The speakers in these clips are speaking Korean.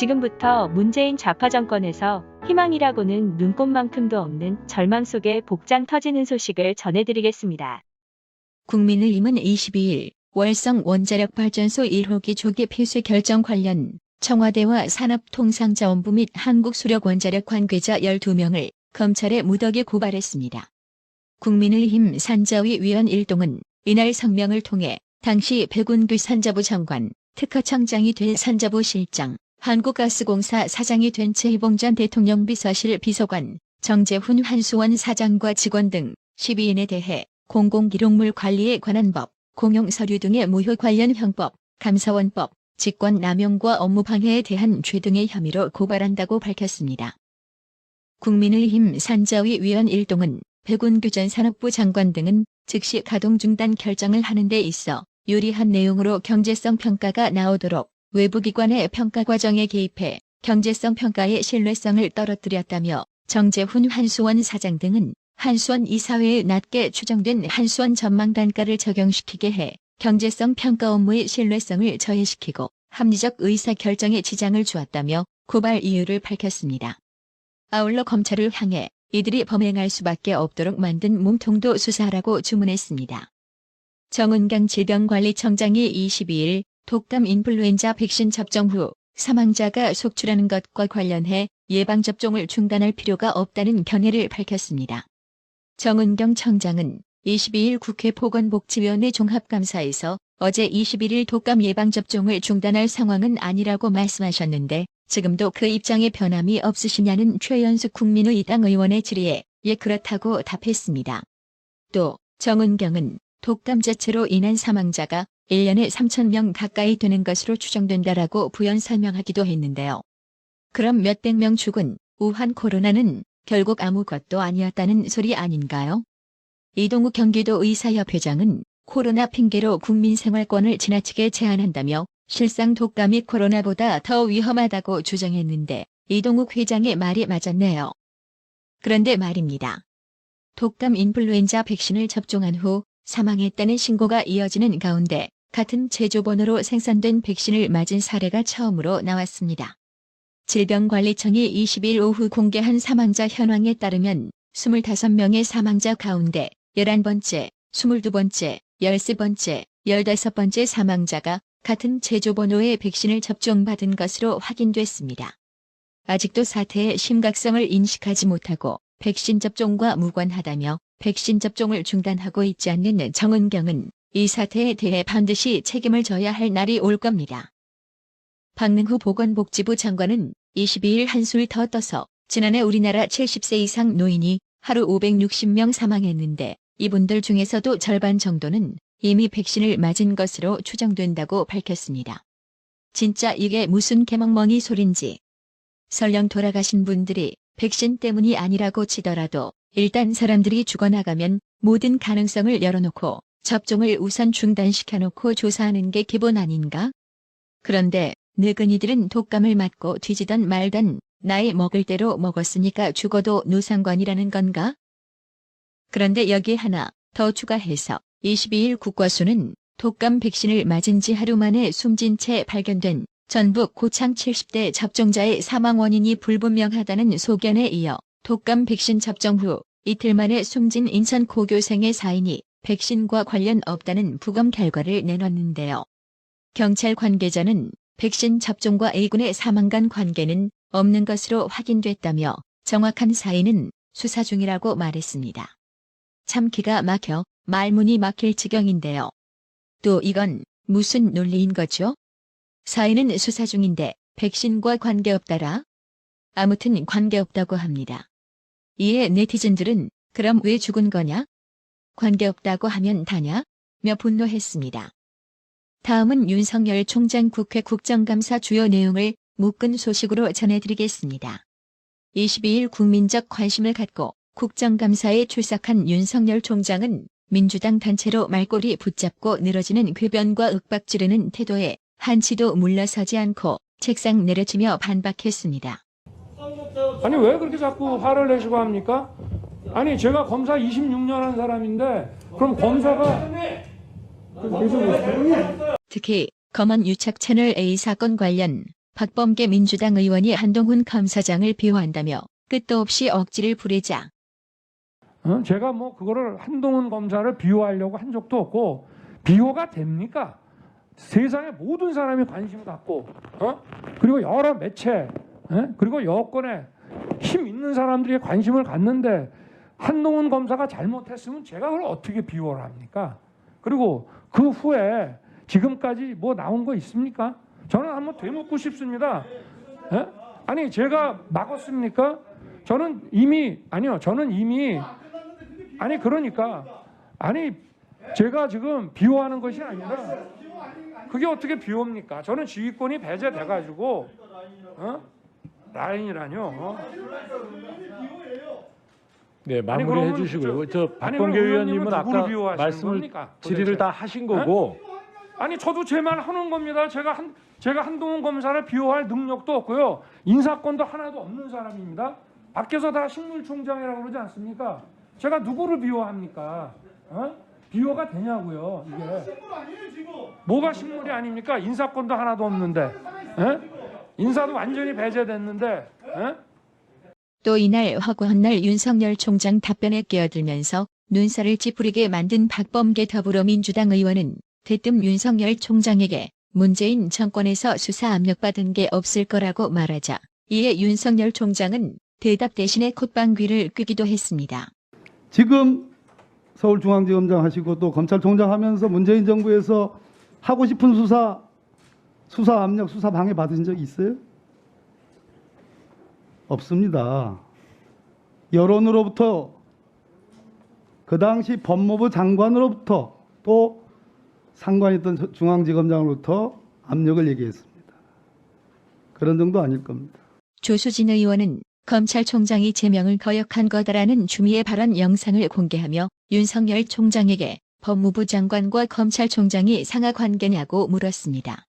지금부터 문재인 좌파 정권에서 희망이라고는 눈꼽만큼도 없는 절망 속에 복장 터지는 소식을 전해드리겠습니다. 국민의힘은 22일 월성 원자력발전소 1호기 조기 폐쇄 결정 관련 청와대와 산업통상자원부 및 한국수력원자력 관계자 12명을 검찰에 무더기 고발했습니다. 국민의힘 산자위 위원 일동은 이날 성명을 통해 당시 백운규 산자부 장관, 특허청장이 된 산자부 실장, 한국가스공사 사장이 된 최희봉 전 대통령 비서실 비서관, 정재훈 한수원 사장과 직원 등 12인에 대해 공공기록물 관리에 관한 법, 공용서류 등의 무효 관련 형법, 감사원법, 직권남용과 업무방해에 대한 죄 등의 혐의로 고발한다고 밝혔습니다. 국민의힘 산자위 위원 일동은 백운규 전 산업부 장관 등은 즉시 가동 중단 결정을 하는 데 있어 유리한 내용으로 경제성 평가가 나오도록 외부기관의 평가 과정에 개입해 경제성 평가의 신뢰성을 떨어뜨렸다며 정재훈 한수원 사장 등은 한수원 이사회에 낮게 추정된 한수원 전망 단가를 적용시키게 해 경제성 평가 업무의 신뢰성을 저해시키고 합리적 의사 결정에 지장을 주었다며 고발 이유를 밝혔습니다. 아울러 검찰을 향해 이들이 범행할 수밖에 없도록 만든 몸통도 수사하라고 주문했습니다. 정은경 질병관리청장이 22일 독감 인플루엔자 백신 접종 후 사망자가 속출하는 것과 관련해 예방접종을 중단할 필요가 없다는 견해를 밝혔습니다. 정은경 청장은 22일 국회 보건복지위원회 종합감사에서 어제 21일 독감 예방접종을 중단할 상황은 아니라고 말씀하셨는데 지금도 그 입장에 변함이 없으시냐는 최연숙 국민의당 의원의 질의에 예 그렇다고 답했습니다. 또 정은경은 독감 자체로 인한 사망자가 1년에 3,000명 가까이 되는 것으로 추정된다라고 부연 설명하기도 했는데요. 그럼 몇백 명 죽은 우한 코로나는 결국 아무것도 아니었다는 소리 아닌가요? 이동욱 경기도 의사협회장은 코로나 핑계로 국민 생활권을 지나치게 제한한다며 실상 독감이 코로나보다 더 위험하다고 주장했는데 이동욱 회장의 말이 맞았네요. 그런데 말입니다. 독감 인플루엔자 백신을 접종한 후 사망했다는 신고가 이어지는 가운데 같은 제조번호로 생산된 백신을 맞은 사례가 처음으로 나왔습니다. 질병관리청이 20일 오후 공개한 사망자 현황에 따르면 25명의 사망자 가운데 11번째, 22번째, 13번째, 15번째 사망자가 같은 제조번호의 백신을 접종받은 것으로 확인됐습니다. 아직도 사태의 심각성을 인식하지 못하고 백신 접종과 무관하다며 백신 접종을 중단하고 있지 않는 정은경은 이 사태에 대해 반드시 책임을 져야 할 날이 올 겁니다. 박능후 보건복지부 장관은 22일 한술 더 떠서 지난해 우리나라 70세 이상 노인이 하루 560명 사망했는데 이분들 중에서도 절반 정도는 이미 백신을 맞은 것으로 추정된다고 밝혔습니다. 진짜 이게 무슨 개멍멍이 소린지. 설령 돌아가신 분들이 백신 때문이 아니라고 치더라도 일단 사람들이 죽어나가면 모든 가능성을 열어놓고 접종을 우선 중단시켜놓고 조사하는 게 기본 아닌가? 그런데 늙은이들은 독감을 맞고 뒤지던 말던 나이 먹을 대로 먹었으니까 죽어도 노상관이라는 건가? 그런데 여기 하나 더 추가해서 22일 국과수는 독감 백신을 맞은 지 하루 만에 숨진 채 발견된 전북 고창 70대 접종자의 사망 원인이 불분명하다는 소견에 이어 독감 백신 접종 후 이틀 만에 숨진 인천 고교생의 사인이 백신과 관련 없다는 부검 결과를 내놨는데요. 경찰 관계자는 백신 접종과 A군의 사망 간 관계는 없는 것으로 확인됐다며 정확한 사인은 수사 중이라고 말했습니다. 참 기가 막혀 말문이 막힐 지경인데요. 또 이건 무슨 논리인 거죠? 사인은 수사 중인데 백신과 관계없다라? 아무튼 관계없다고 합니다. 이에 네티즌들은 그럼 왜 죽은 거냐? 관계없다고 하면 다냐? 며 분노했습니다. 다음은 윤석열 총장 국회 국정감사 주요 내용을 묶은 소식으로 전해드리겠습니다. 22일 국민적 관심을 갖고 국정감사에 출석한 윤석열 총장은 민주당 단체로 말꼬리 붙잡고 늘어지는 궤변과 윽박지르는 태도에 한치도 물러서지 않고 책상 내려치며 반박했습니다. 아니 왜 그렇게 자꾸 화를 내시고 합니까? 아니 제가 검사 26년 한 사람인데 그럼 검사가 특히 검언 유착 채널 A 사건 관련 박범계 민주당 의원이 한동훈 검사장을 비호한다며 끝도 없이 억지를 부리자 제가 뭐 그거를 한동훈 검사를 비호하려고 한 적도 없고 비호가 됩니까? 세상의 모든 사람이 관심 갖고 그리고 여러 매체 그리고 여권에 힘 있는 사람들이 관심을 갖는데 한동훈 검사가 잘못했으면 제가 그걸 어떻게 비호를 합니까? 그리고 그 후에 지금까지 뭐 나온 거 있습니까? 저는 한번 되묻고 싶습니다. 아니 제가 막았습니까? 저는 이미 아니 그러니까 아니 제가 지금 비호하는 것이 아니라 그게 어떻게 비호입니까? 저는 지휘권이 배제돼 가지고 라인이라뇨. 네, 아니, 마무리해 그러면 주시고요. 저 아니, 박범계 그럼 의원님은 의원님은 아까 누구를 비호하시는 말씀을 겁니까, 질의를 도대체? 다 하신 거고 아니 저도 제 말 하는 겁니다. 제가 한동훈 검사를 비호할 능력도 없고요. 인사권도 하나도 없는 사람입니다. 밖에서 다 식물총장이라고 그러지 않습니까? 제가 누구를 비호합니까? 비호가 되냐고요. 이게 뭐가 식물이 아닙니까? 인사권도 하나도 없는데 인사도 완전히 배제됐는데 또 이날 화구한 날 윤석열 총장 답변에 끼어들면서 눈살을 찌푸리게 만든 박범계 더불어민주당 의원은 대뜸 윤석열 총장에게 문재인 정권에서 수사 압력받은 게 없을 거라고 말하자 이에 윤석열 총장은 대답 대신에 콧방귀를 뀌기도 했습니다. 지금 서울중앙지검장 하시고 또 검찰총장 하면서 문재인 정부에서 하고 싶은 수사 압력, 수사 방해 받으신 적 있어요? 없습니다. 여론으로부터 그 당시 법무부 장관으로부터 또 상관있던 중앙지검장으로부터 압력을 얘기했습니다. 그런 정도 아닐 겁니다. 조수진 의원은 검찰총장이 제명을 거역한 거다라는 주미의 발언 영상을 공개하며 윤석열 총장에게 법무부 장관과 검찰총장이 상하 관계냐고 물었습니다.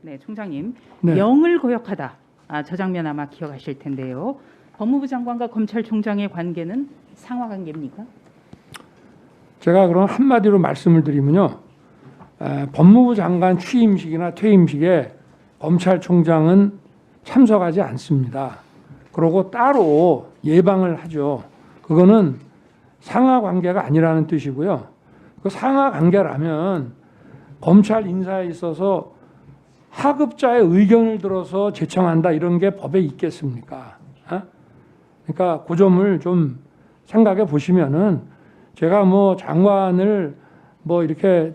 네, 총장님. 네. 명을 거역하다. 저 장면 아마 기억하실 텐데요. 법무부 장관과 검찰총장의 관계는 상하 관계입니까? 제가 그럼 한마디로 말씀을 드리면요. 법무부 장관 취임식이나 퇴임식에 검찰총장은 참석하지 않습니다. 그러고 따로 예방을 하죠. 그거는 상하 관계가 아니라는 뜻이고요. 그 상하 관계라면 검찰 인사에 있어서 하급자의 의견을 들어서 제청한다 이런 게 법에 있겠습니까? 그러니까 그 점을 좀 생각해 보시면은 제가 뭐 장관을 뭐 이렇게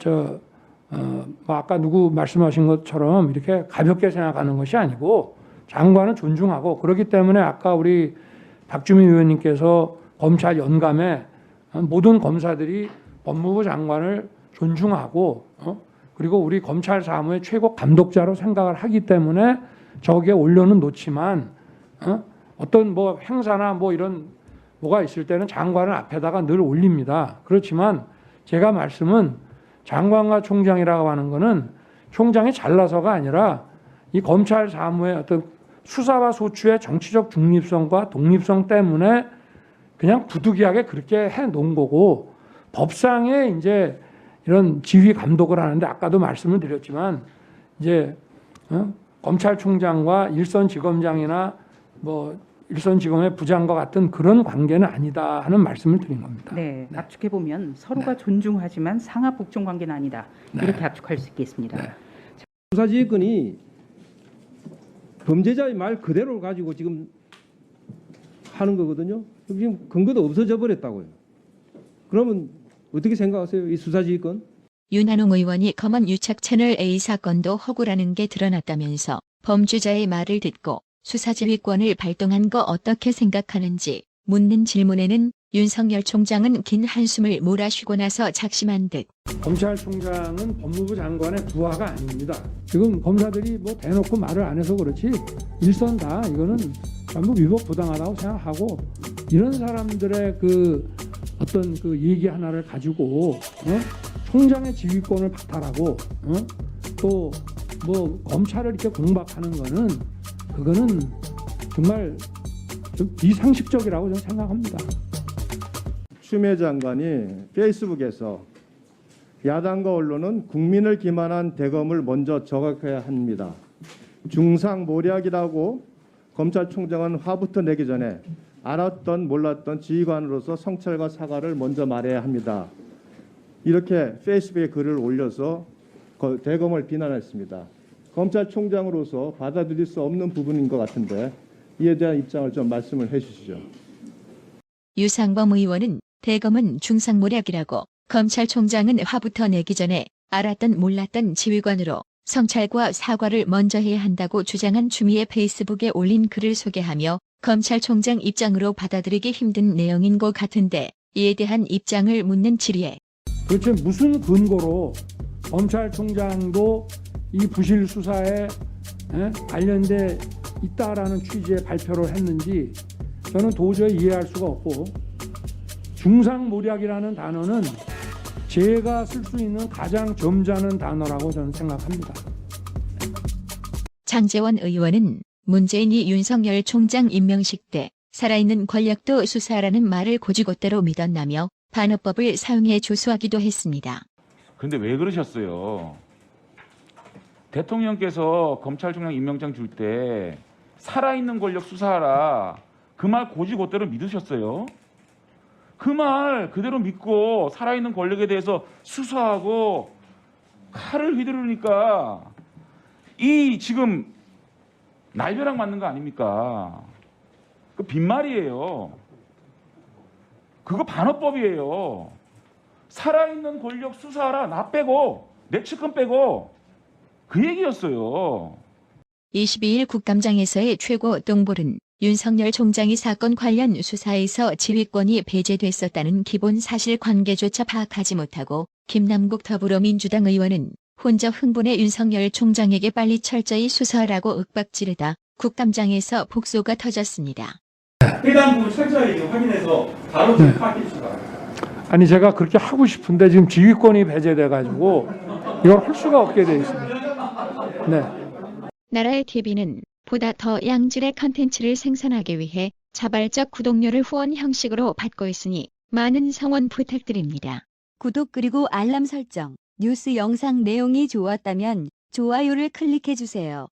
뭐 아까 누구 말씀하신 것처럼 이렇게 가볍게 생각하는 것이 아니고 장관은 존중하고 그렇기 때문에 아까 우리 박주민 의원님께서 검찰 연감에 모든 검사들이 법무부 장관을 존중하고 그리고 우리 검찰 사무의 최고 감독자로 생각을 하기 때문에 저기에 올려는 놓지만 어떤 뭐 행사나 뭐 이런 뭐가 있을 때는 장관을 앞에다가 늘 올립니다. 그렇지만 제가 말씀은 장관과 총장이라고 하는 거는 총장이 잘나서가 아니라 이 검찰 사무의 어떤 수사와 소추의 정치적 중립성과 독립성 때문에 그냥 부득이하게 그렇게 해 놓은 거고 법상에 이제 이런 지휘 감독을 하는데 아까도 말씀을 드렸지만 이제 검찰총장과 일선지검장이나 뭐 일선지검의 부장과 같은 그런 관계는 아니다 하는 말씀을 드린 겁니다. 네, 압축해 보면 서로가 존중하지만 상하 복종 관계는 아니다. 이렇게 압축할 수 있겠습니다. 네. 수사지휘권이 범죄자의 말 그대로를 가지고 지금 하는 거거든요. 지금 근거도 없어져 버렸다고요. 그러면 어떻게 생각하세요? 이 수사지휘권? 윤한홍 의원이 검언 유착 채널 A 사건도 허구라는 게 드러났다면서 범죄자의 말을 듣고 수사지휘권을 발동한 거 어떻게 생각하는지 묻는 질문에는 윤석열 총장은 긴 한숨을 몰아쉬고 나서 작심한 듯 검찰총장은 법무부 장관의 부하가 아닙니다. 지금 검사들이 뭐 대놓고 말을 안 해서 그렇지 일선 다 이거는 전부 위법 부당하다고 생각하고 이런 사람들의 그 어떤 그 얘기 하나를 가지고 총장의 지휘권을 박탈하고 또 뭐 검찰을 이렇게 공박하는 거는 그거는 정말 좀 비상식적이라고 저는 생각합니다. 추미애 장관이 페이스북에서 야당과 언론은 국민을 기만한 대검을 먼저 저격해야 합니다. 중상모략이라고 검찰총장은 화부터 내기 전에 알았던 몰랐던 지휘관으로서 성찰과 사과를 먼저 말해야 합니다. 이렇게 페이스북에 글을 올려서 대검을 비난했습니다. 검찰총장으로서 받아들일 수 없는 부분인 것 같은데 이에 대한 입장을 좀 말씀을 해주시죠. 유상범 의원은 대검은 중상모략이라고 검찰총장은 화부터 내기 전에 알았던 몰랐던 지휘관으로 성찰과 사과를 먼저 해야 한다고 주장한 추미애 페이스북에 올린 글을 소개하며 검찰총장 입장으로 받아들이기 힘든 내용인 것 같은데 이에 대한 입장을 묻는 질의에 도대체 무슨 근거로 검찰총장도 이 부실 수사에 관련돼 있다라는 취지의 발표를 했는지 저는 도저히 이해할 수가 없고, 중상모략이라는 단어는 제가 쓸 수 있는 가장 점잖은 단어라고 저는 생각합니다. 장제원 의원은 문재인이 윤석열 총장 임명식 때 살아있는 권력도 수사하라는 말을 고지고대로 믿었다며 반어법을 사용해 조소하기도 했습니다. 그런데 왜 그러셨어요? 대통령께서 검찰총장 임명장 줄 때 살아있는 권력 수사하라, 그 말 고지고대로 믿으셨어요? 그 말 그대로 믿고 살아있는 권력에 대해서 수사하고 칼을 휘두르니까 이 지금 날벼락 맞는 거 아닙니까? 그 빈말이에요. 그거 반어법이에요. 살아있는 권력 수사하라, 나 빼고, 내 측근 빼고, 그 얘기였어요. 22일 국감장에서의 최고 동볼은 윤석열 총장이 사건 관련 수사에서 지휘권이 배제됐었다는 기본 사실관계조차 파악하지 못하고 김남국 더불어민주당 의원은 혼자 흥분해 윤석열 총장에게 빨리 철저히 수사하라고 윽박지르다 국감장에서 복소가 터졌습니다. 해당 부분 철저히 확인해서 바로 네. 파악해주시기 아니 제가 그렇게 하고 싶은데 지금 지휘권이 배제돼 가지고 이걸 할 수가 없게 돼 있습니다. 네. 나라의 TV는 보다 더 양질의 컨텐츠를 생산하기 위해 자발적 구독료를 후원 형식으로 받고 있으니 많은 성원 부탁드립니다. 구독 그리고 알람 설정, 뉴스 영상 내용이 좋았다면 좋아요를 클릭해주세요.